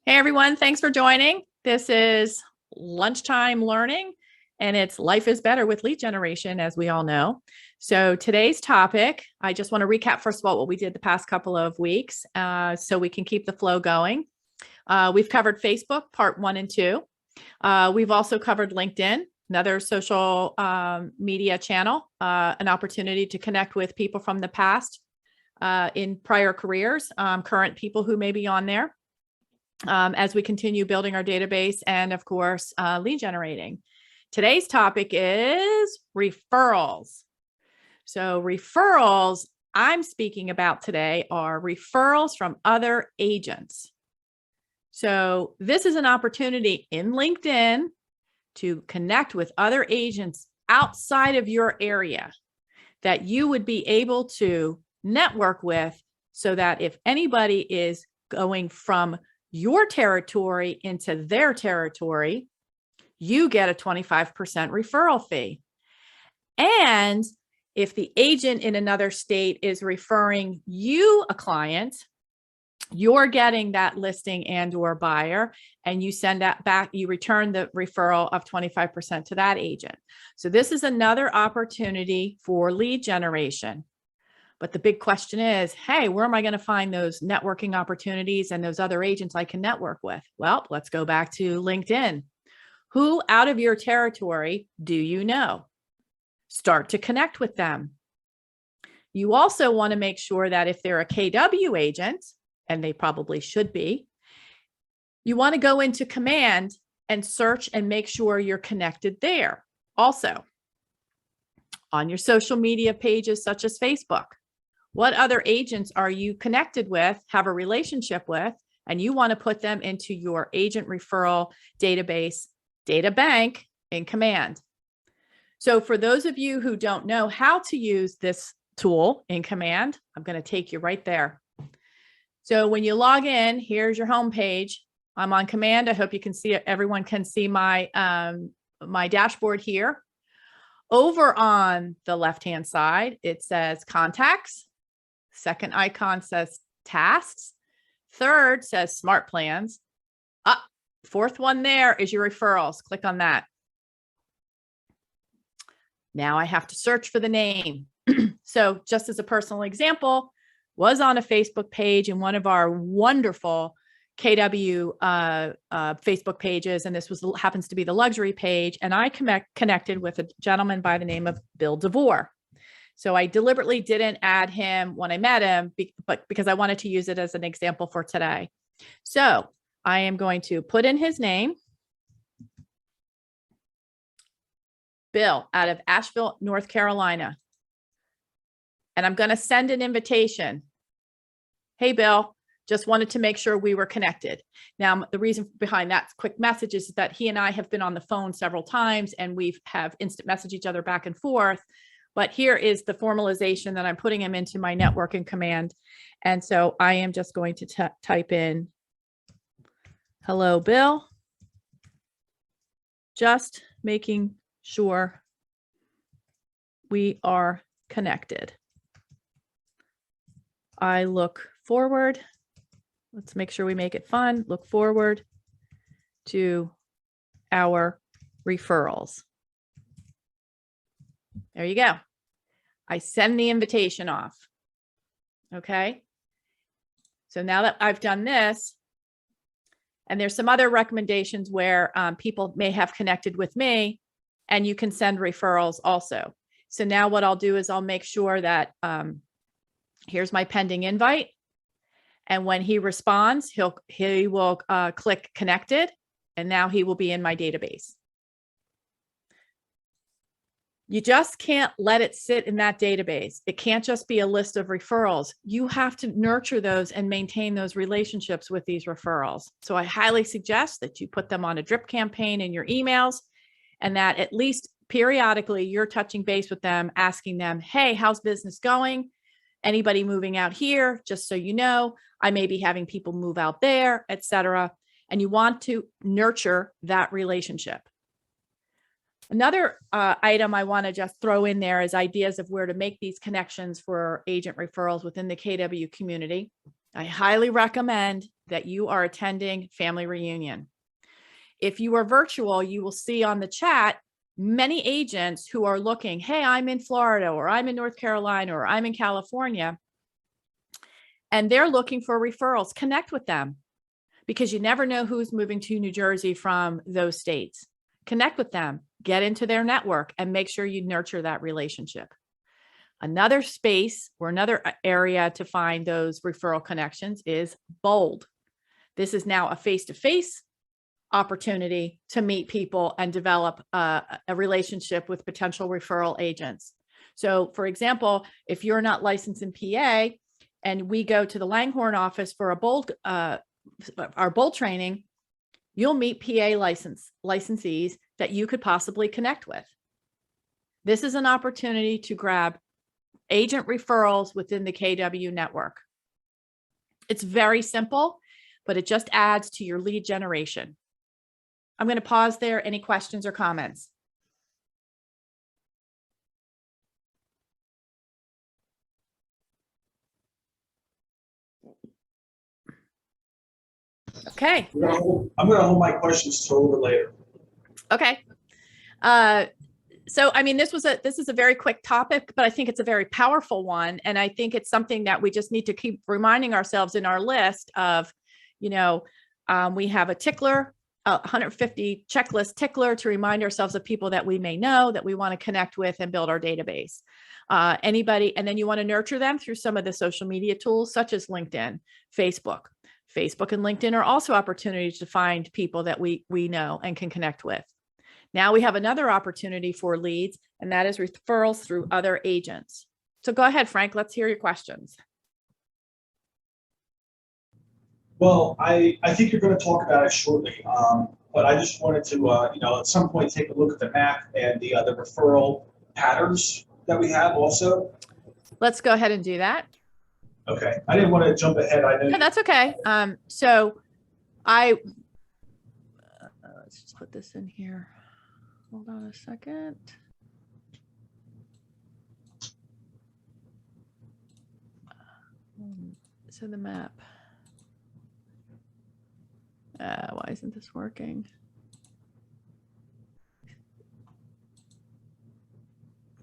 Hey everyone, thanks for joining. This is Lunchtime Learning, and it's Life is Better with Lead Generation, as we all know. So today's topic, I just want to recap first of all what we did the past couple of weeks so we can keep the flow going. We've covered Facebook, part 1 and 2. We've also covered LinkedIn, another social media channel, an opportunity to connect with people from the past in prior careers, current people who may be on there. As we continue building our database and, of course, lead generating. Today's topic is referrals. So referrals I'm speaking about today are referrals from other agents. So this is an opportunity in LinkedIn to connect with other agents outside of your area that you would be able to network with, so that if anybody is going from your territory into their territory, you get a 25% referral fee. And if the agent in another state is referring you a client, you're getting that listing and or buyer, and you send that back, you return the referral of 25% to that agent. So this is another opportunity for lead generation. But the big question is, hey, where am I going to find those networking opportunities and those other agents I can network with? Well, let's go back to LinkedIn. Who out of your territory do you know? Start to connect with them. You also want to make sure that if they're a KW agent, and they probably should be, you want to go into Command and search and make sure you're connected there. Also, on your social media pages such as Facebook, what other agents are you connected with, have a relationship with, and you want to put them into your agent referral database, data bank in Command. So for those of you who don't know how to use this tool in Command, I'm going to take you right there. So when you log in, here's your home page. I'm on Command. I hope you can see it. Everyone can see my my dashboard here. Over on the left-hand side, it says Contacts. Second icon says Tasks. Third says Smart Plans. Fourth one there is your referrals. Click on that. Now I have to search for the name. So just as a personal example, was on a Facebook page in one of our wonderful KW Facebook pages, and this happens to be the luxury page, and I connected with a gentleman by the name of Bill DeVore. So I deliberately didn't add him when I met him, but because I wanted to use it as an example for today. So I am going to put in his name, Bill, out of Asheville, North Carolina. And I'm going to send an invitation. Hey, Bill, just wanted to make sure we were connected. Now, the reason behind that quick message is that he and I have been on the phone several times, and we have instant message each other back and forth. But here is the formalization that I'm putting him into my networking command. And so I am just going to type in, hello, Bill. Just making sure we are connected. I look forward. Let's make sure we make it fun. Look forward to our referrals. There you go. I send the invitation off. Okay. So now that I've done this, and there's some other recommendations where people may have connected with me, and you can send referrals also. So now what I'll do is I'll make sure that here's my pending invite. And when he responds, he will click connected, and now he will be in my database. You just can't let it sit in that database. It can't just be a list of referrals. You have to nurture those and maintain those relationships with these referrals. So I highly suggest that you put them on a drip campaign in your emails, and that at least periodically you're touching base with them, asking them, hey, how's business going? Anybody moving out here? Just so you know, I may be having people move out there, etc. And you want to nurture that relationship. Another item I want to just throw in there is ideas of where to make these connections for agent referrals within the KW community. I highly recommend that you are attending family reunion. If you are virtual, you will see on the chat many agents who are looking, hey, I'm in Florida, or I'm in North Carolina, or I'm in California, and they're looking for referrals. Connect with them, because you never know who's moving to New Jersey from those states. Connect with them, get into their network, and make sure you nurture that relationship. Another space or another area to find those referral connections is Bold. This is now a face-to-face opportunity to meet people and develop a relationship with potential referral agents. So for example, if you're not licensed in PA and we go to the Langhorne office for our Bold training, you'll meet PA licensees that you could possibly connect with. This is an opportunity to grab agent referrals within the KW network. It's very simple, but it just adds to your lead generation. I'm going to pause there. Any questions or comments? Okay. I'm going to hold my questions till a little later. Okay. So, I mean, this is a very quick topic, but I think it's a very powerful one. And I think it's something that we just need to keep reminding ourselves in our list of, we have a tickler, 150 checklist tickler to remind ourselves of people that we may know that we want to connect with and build our database. Anybody, and then you want to nurture them through some of the social media tools such as LinkedIn, Facebook. Facebook and LinkedIn are also opportunities to find people that we know and can connect with. Now we have another opportunity for leads, and that is referrals through other agents. So go ahead, Frank, let's hear your questions. Well, I think you're going to talk about it shortly, but I just wanted to, at some point take a look at the map and the referral patterns that we have also. Let's go ahead and do that. Okay, I didn't want to jump ahead. I know. No, that's okay. So let's just put this in here. Hold on a second. So the map. Why isn't this working?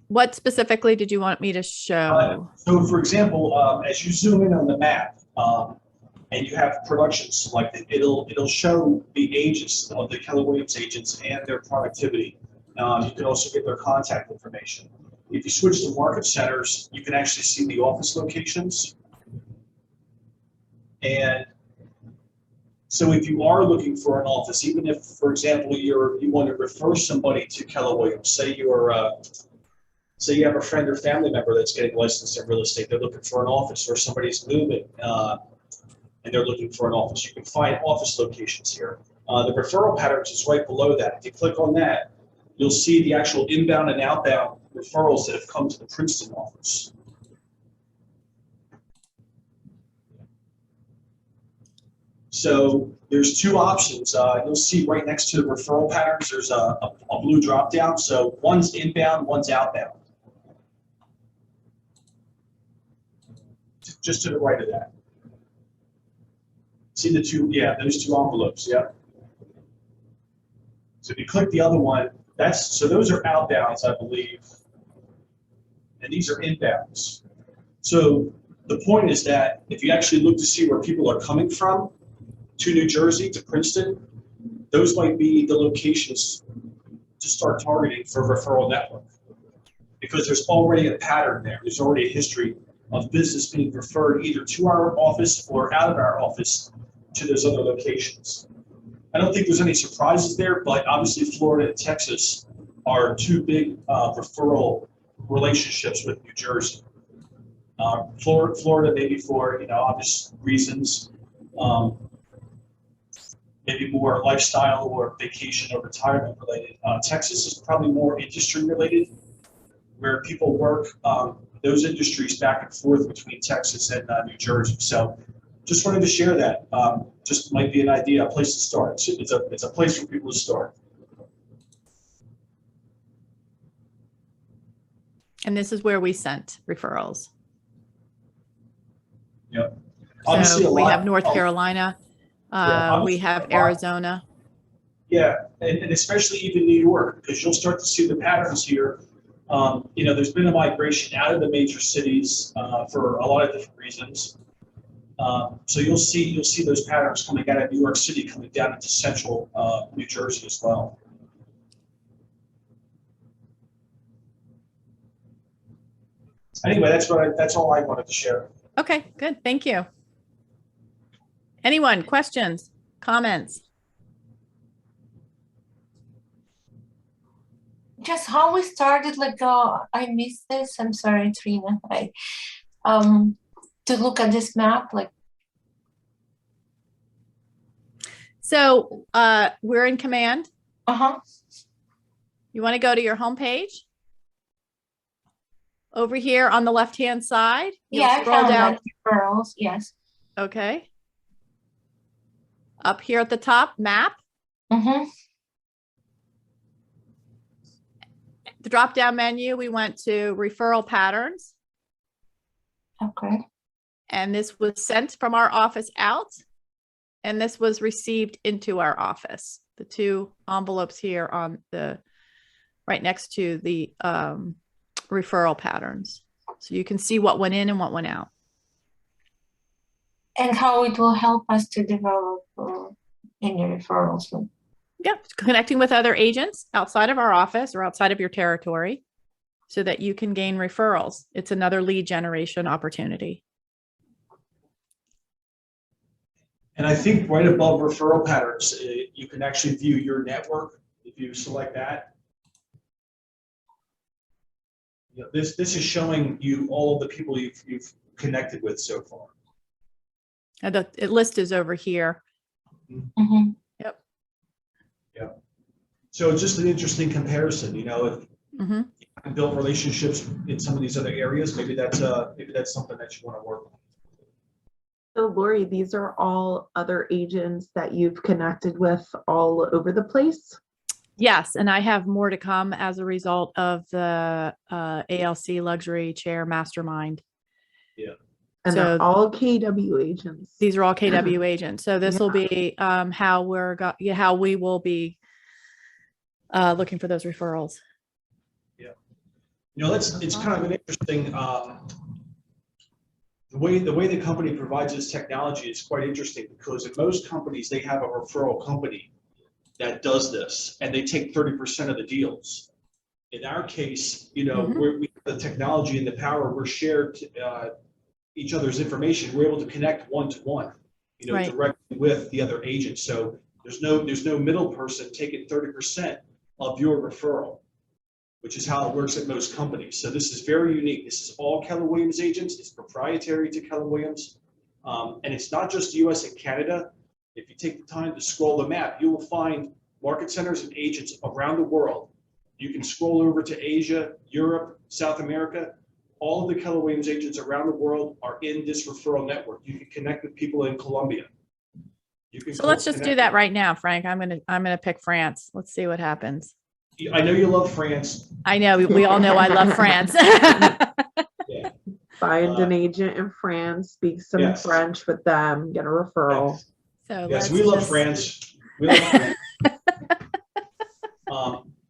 What specifically did you want me to show? So for example, as you zoom in on the map, and you have production selected, it'll show the agents of the Keller Williams agents and their productivity. You can also get their contact information. If you switch to market centers, you can actually see the office locations. And so if you are looking for an office, even if, for example, you want to refer somebody to Keller Williams, say you have a friend or family member that's getting licensed in real estate, they're looking for an office, or somebody's moving and they're looking for an office. You can find office locations here. The referral patterns is right below that. If you click on that, you'll see the actual inbound and outbound referrals that have come to the Princeton office. So there's two options. You'll see right next to the referral patterns, there's a blue drop down. So one's inbound, one's outbound. Just to the right of that. See the two, yeah, those two envelopes, yeah. So if you click the other one, so those are outbounds, I believe. And these are inbounds. So the point is that if you actually look to see where people are coming from to New Jersey, to Princeton, those might be the locations to start targeting for a referral network. Because there's already a pattern there. There's already a history of business being referred either to our office or out of our office to those other locations. I don't think there's any surprises there, but obviously Florida and Texas are two big referral relationships with New Jersey. Florida maybe for obvious reasons, maybe more lifestyle or vacation or retirement related. Texas is probably more industry related, where people work those industries back and forth between Texas and New Jersey. So just wanted to share that. Just might be an idea, a place to start. It's a place for people to start. And this is where we sent referrals. Yep. Obviously, So a we lot. have North Carolina, Yeah, we obviously have a lot. Arizona. Yeah, and especially even New York, because you'll start to see the patterns here. There's been a migration out of the major cities for a lot of different reasons. So you'll see those patterns coming out of New York City, coming down into central New Jersey as well. Anyway, that's all I wanted to share. Okay, good. Thank you. Anyone, questions, comments? Just how we started, like, I missed this. I'm sorry, Trina. To look at this map, like. So we're in Command. Uh-huh. You want to go to your home page? Over here on the left-hand side, you'll Yeah, I scroll found down. that referrals, yes. Okay. Up here at the top, map. Mm-hmm. The drop-down menu, we went to referral patterns, Okay. and this was sent from our office out, and this was received into our office. The two envelopes here on the right next to the referral patterns. So you can see what went in and what went out. And how it will help us to develop any referrals. Yeah, connecting with other agents outside of our office or outside of your territory so that you can gain referrals. It's another lead generation opportunity. And I think right above referral patterns, you can actually view your network if you select that. This is showing you all of the people you've connected with so far. And the list is over here. Mm-hmm. Yep. Yeah. So it's just an interesting comparison. If Mm-hmm. you can build relationships in some of these other areas, maybe that's something that you want to work on. So Lori, these are all other agents that you've connected with all over the place? Yes, and I have more to come as a result of the ALC Luxury Chair Mastermind. And So- they're all KW agents. These are all KW agents. So this will be how we will be looking for those referrals. Yeah. It's kind of an interesting, the way the company provides this technology is quite interesting, because in most companies, they have a referral company that does this, and they take 30% of the deals. In our case, we have the technology and the power, we're shared each other's information. We're able to connect one-to-one, Right. directly with the other agent. So there's no middle person taking 30% of your referral, which is how it works at most companies. So this is very unique. This is all Keller Williams agents. It's proprietary to Keller Williams. And it's not just US and Canada. If you take the time to scroll the map, you will find market centers and agents around the world. You can scroll over to Asia, Europe, South America. All of the Keller Williams agents around the world are in this referral network. You can connect with people in Colombia. So let's just do that right now, Frank. I'm gonna pick France. Let's see what happens. I know you love France. I know we all know I love France. Yeah. Find an agent in France, speak some Yes. French with them, get a referral. So Yes, let's we love just- France. We love France.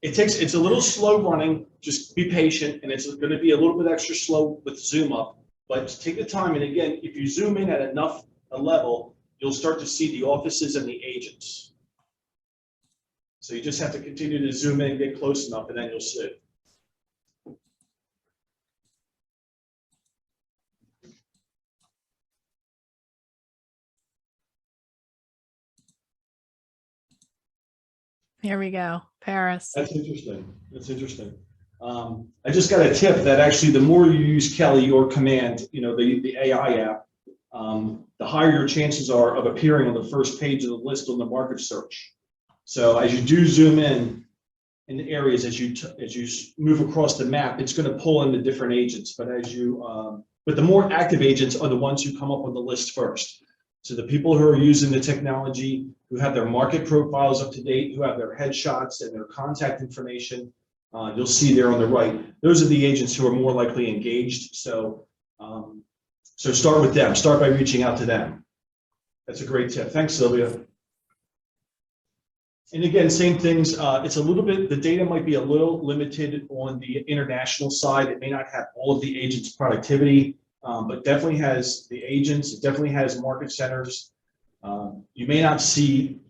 It's a little slow running. Just be patient, and it's going to be a little bit extra slow with zoom up. But take the time, and again, if you zoom in at a level, you'll start to see the offices and the agents. So you just have to continue to zoom in, get close enough, and then you'll see it. Here we go, Paris. That's interesting. That's interesting. I just got a tip that actually the more you use Kelly or Command, the AI app, the higher your chances are of appearing on the first page of the list on the market search. So as you do zoom in the areas, as you move across the map, it's going to pull in the different agents. But but the more active agents are the ones who come up on the list first. So the people who are using the technology, who have their market profiles up to date, who have their headshots and their contact information, you'll see there on the right. Those are the agents who are more likely engaged. So So start with them. Start by reaching out to them. That's a great tip. Thanks, Sylvia. And again, same things. It's a little bit, the data might be a little limited on the international side. It may not have all of the agents' productivity, but definitely has the agents. It definitely has market centers. You may not see,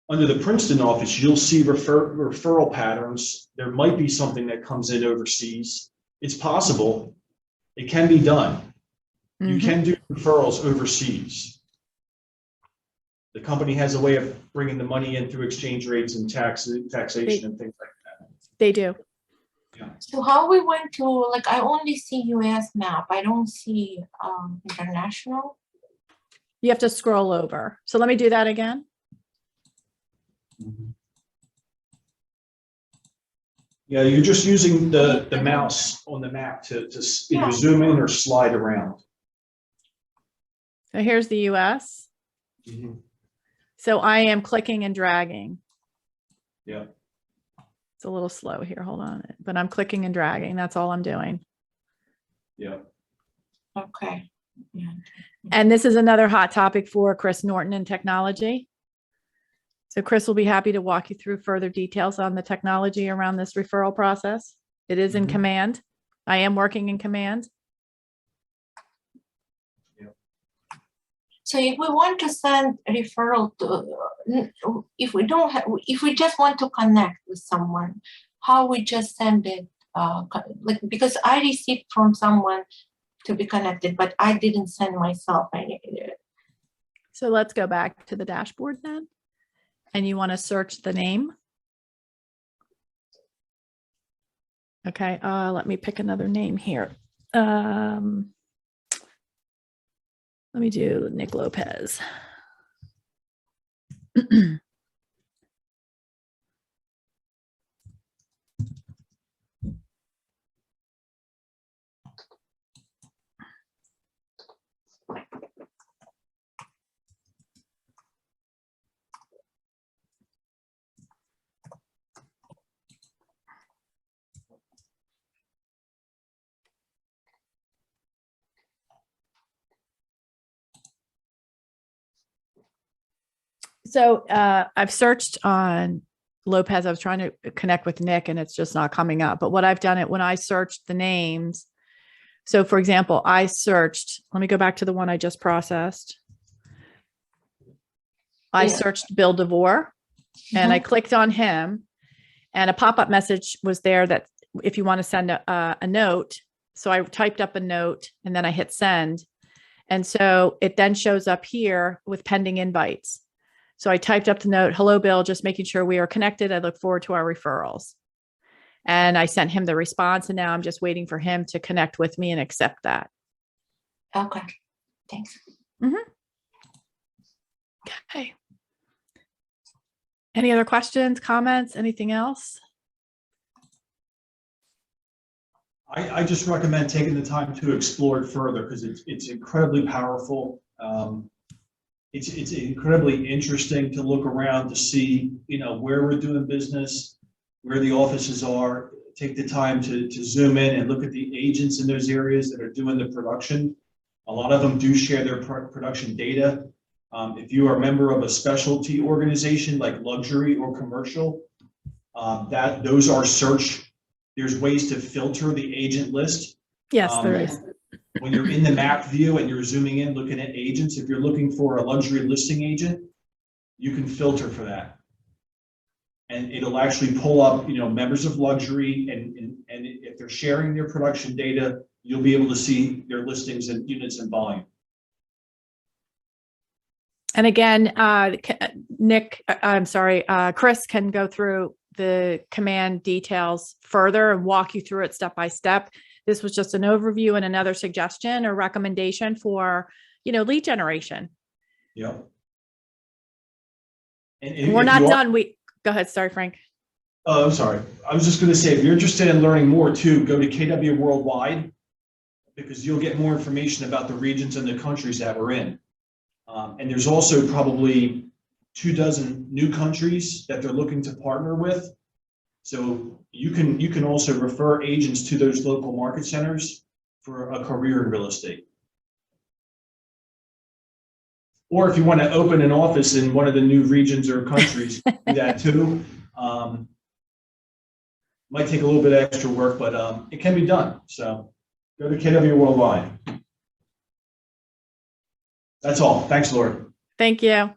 under the Princeton office, you'll see referral patterns. There might be something that comes in overseas. It's possible. It can be done. You can do referrals overseas. The company has a way of bringing the money in through exchange rates and taxation and things like that. They do. Yeah. So how we went to, like, I only see US map. I don't see international. You have to scroll over. So let me do that again. Yeah, you're just using the mouse on the map to either zoom in or slide around. So here's the US. Mhm. So I am clicking and dragging. Yeah. It's a little slow here. Hold on. But I'm clicking and dragging. That's all I'm doing. Yeah. Okay. Yeah. And this is another hot topic for Chris Norton in technology. So Chris will be happy to walk you through further details on the technology around this referral process. It is in Command. I am working in Command. So if we want to send referral to, if we don't have, if we just want to connect with someone, how we just send it, like, because I received from someone to be connected, but I didn't send myself any. So let's go back to the dashboard then. And you want to search the name. Okay, let me pick another name here. Let me do Nick Lopez. So I've searched on Lopez. I was trying to connect with Nick and it's just not coming up. But what I've done it when I searched the names. So for example, I searched, let me go back to the one I just processed. I searched Bill DeVore and I clicked on him and a pop-up message was there that if you want to send a note. So I typed up a note and then I hit send. And so it then shows up here with pending invites. So I typed up the note, hello, Bill, just making sure we are connected. I look forward to our referrals. And I sent him the response and now I'm just waiting for him to connect with me and accept that. Okay, thanks. Okay. Any other questions, comments, anything else? I just recommend taking the time to explore it further because it's incredibly powerful. It's incredibly interesting to look around to see, you know, where we're doing business, where the offices are. Take the time to zoom in and look at the agents in those areas that are doing the production. A lot of them do share their production data. If you are a member of a specialty organization like luxury or commercial, those are search. There's ways to filter the agent list. Yes, there is. When you're in the map view and you're zooming in, looking at agents, if you're looking for a luxury listing agent, you can filter for that. And it'll actually pull up, you know, members of luxury, and if they're sharing their production data, you'll be able to see their listings and units and volume. And again, Chris can go through the command details further and walk you through it step by step. This was just an overview and another suggestion or recommendation for, you know, lead generation. Yeah. And we're not done. Go ahead. Sorry, Frank. Oh, I'm sorry. I was just going to say, if you're interested in learning more too, go to KW Worldwide, because you'll get more information about the regions and the countries that we're in. And there's also probably 24 new countries that they're looking to partner with. So you can also refer agents to those local market centers for a career in real estate. Or if you want to open an office in one of the new regions or countries, do that too. Might take a little bit of extra work, but it can be done. So go to KW Worldwide. That's all. Thanks, Lori. Thank you.